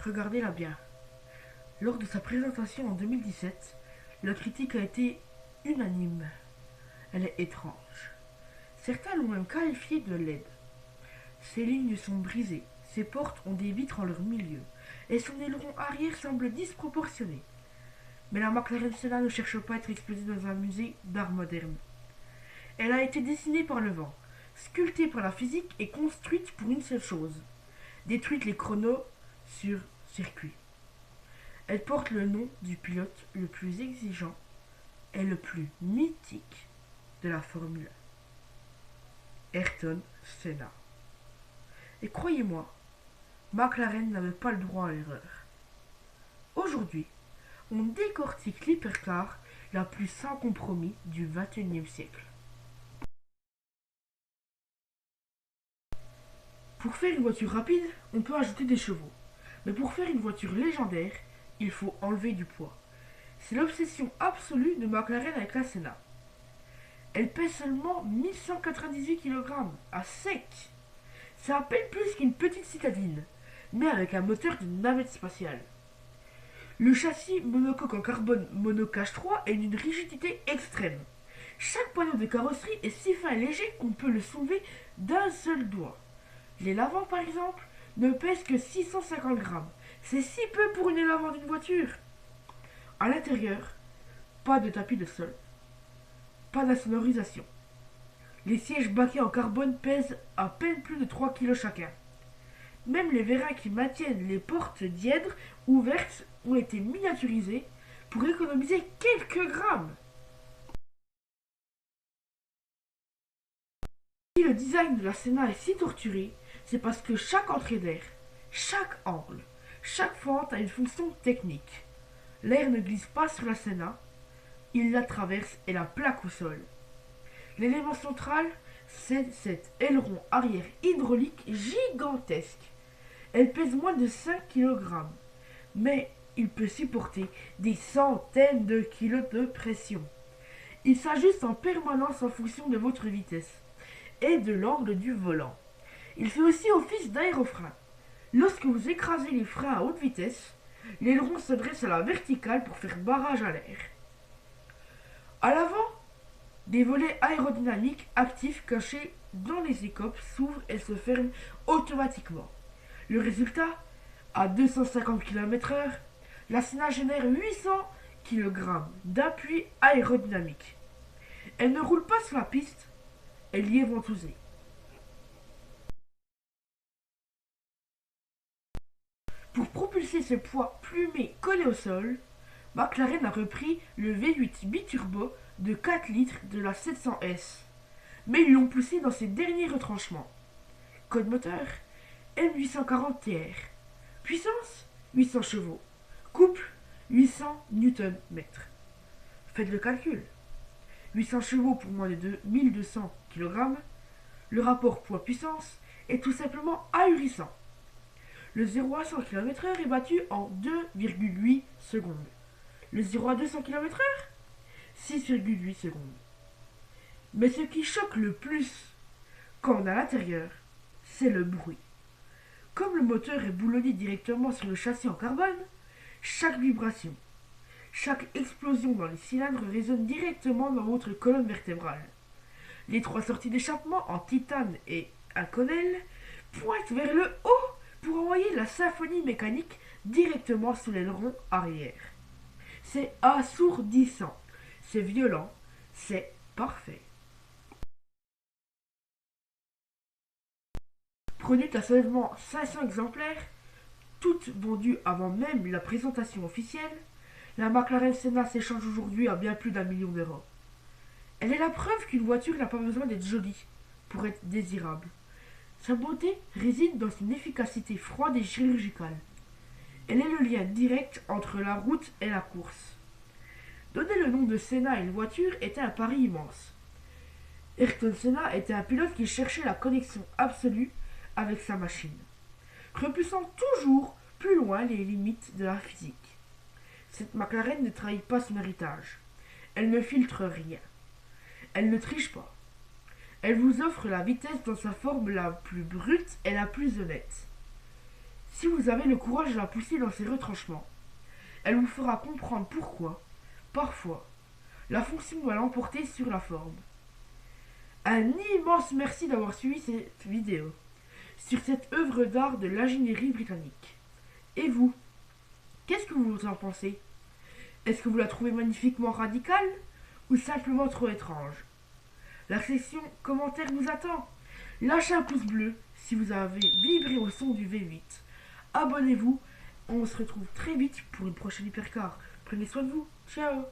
Regardez-la bien. Lors de sa présentation en 2017, la critique a été unanime. Elle est étrange. Certains l'ont même qualifiée de laide. Ses lignes sont brisées, ses portes ont des vitres en leur milieu, et son aileron arrière semble disproportionné. Mais la McLaren Senna ne cherche pas à être exposée dans un musée d'art moderne. Elle a été dessinée par le vent, sculptée par la physique et construite pour une seule chose, détruire les chronos sur circuit. Elle porte le nom du pilote le plus exigeant et le plus mythique de la Formule 1, Ayrton Senna. Et croyez-moi, McLaren n'avait pas le droit à l'erreur. Aujourd'hui, on décortique l'hypercar la plus sans compromis du XXIe siècle. Pour faire une voiture rapide, on peut ajouter des chevaux. Mais pour faire une voiture légendaire, il faut enlever du poids. C'est l'obsession absolue de McLaren avec la Senna. Elle pèse seulement 1198 kg, à sec. C'est à peine plus qu'une petite citadine, mais avec un moteur de navette spatiale. Le châssis monocoque en carbone monocage 3 est d'une rigidité extrême. Chaque panneau de carrosserie est si fin et léger qu'on peut le soulever d'un seul doigt. Les lavants, par exemple, ne pèsent que 650 grammes. C'est si peu pour une aile avant d'une voiture. À l'intérieur, pas de tapis de sol, pas d'insonorisation. Les sièges baquets en carbone pèsent à peine plus de 3 kg chacun. Même les vérins qui maintiennent les portes dièdres ouvertes ont été miniaturisés pour économiser quelques grammes. Si le design de la Senna est si torturé, c'est parce que chaque entrée d'air, chaque angle, chaque fente a une fonction technique. L'air ne glisse pas sur la Senna, il la traverse et la plaque au sol. L'élément central, c'est cet aileron arrière hydraulique gigantesque. Elle pèse moins de 5 kg, mais il peut supporter des centaines de kilos de pression. Il s'ajuste en permanence en fonction de votre vitesse et de l'angle du volant. Il fait aussi office d'aérofrein. Lorsque vous écrasez les freins à haute vitesse, l'aileron se dresse à la verticale pour faire barrage à l'air. À l'avant, des volets aérodynamiques actifs cachés dans les écopes s'ouvrent et se ferment automatiquement. Le résultat, à 250 km/h, la Senna génère 800 kg d'appui aérodynamique. Elle ne roule pas sur la piste, elle y est ventousée. Pour propulser ce poids plumé collé au sol, McLaren a repris le V8 biturbo de 4 litres de la 700S. Mais ils l'ont poussé dans ses derniers retranchements. Code moteur M840 TR. Puissance 800 chevaux. Couple 800 Nm. Faites le calcul. 800 chevaux pour moins de 1200 kg. Le rapport poids-puissance est tout simplement ahurissant. Le 0 à 100 km/h est battu en 2,8 secondes. Le 0 à 200 km/h 6,8 secondes. Mais ce qui choque le plus quand on est à l'intérieur, c'est le bruit. Comme le moteur est boulonné directement sur le châssis en carbone, chaque vibration, chaque explosion dans les cylindres résonne directement dans votre colonne vertébrale. Les 3 sorties d'échappement en titane et Inconel pointent vers le haut pour envoyer la symphonie mécanique directement sous l'aileron arrière. C'est assourdissant, c'est violent, c'est parfait. Produite à seulement 500 exemplaires, toutes vendues avant même la présentation officielle, la McLaren Senna s'échange aujourd'hui à bien plus d'1 million d'euros. Elle est la preuve qu'une voiture n'a pas besoin d'être jolie pour être désirable. Sa beauté réside dans son efficacité froide et chirurgicale. Elle est le lien direct entre la route et la course. Donner le nom de Senna à une voiture était un pari immense. Ayrton Senna était un pilote qui cherchait la connexion absolue avec sa machine, repoussant toujours plus loin les limites de la physique. Cette McLaren ne trahit pas son héritage. Elle ne filtre rien. Elle ne triche pas. Elle vous offre la vitesse dans sa forme la plus brute et la plus honnête. Si vous avez le courage de la pousser dans ses retranchements, elle vous fera comprendre pourquoi, parfois, la fonction doit l'emporter sur la forme. Un immense merci d'avoir suivi cette vidéo sur cette œuvre d'art de l'ingénierie britannique. Et vous, qu'est-ce que vous en pensez? Est-ce que vous la trouvez magnifiquement radicale ou simplement trop étrange? La section commentaires vous attend. Lâchez un pouce bleu si vous avez vibré au son du V8. Abonnez-vous. On se retrouve très vite pour une prochaine hypercar. Prenez soin de vous. Ciao.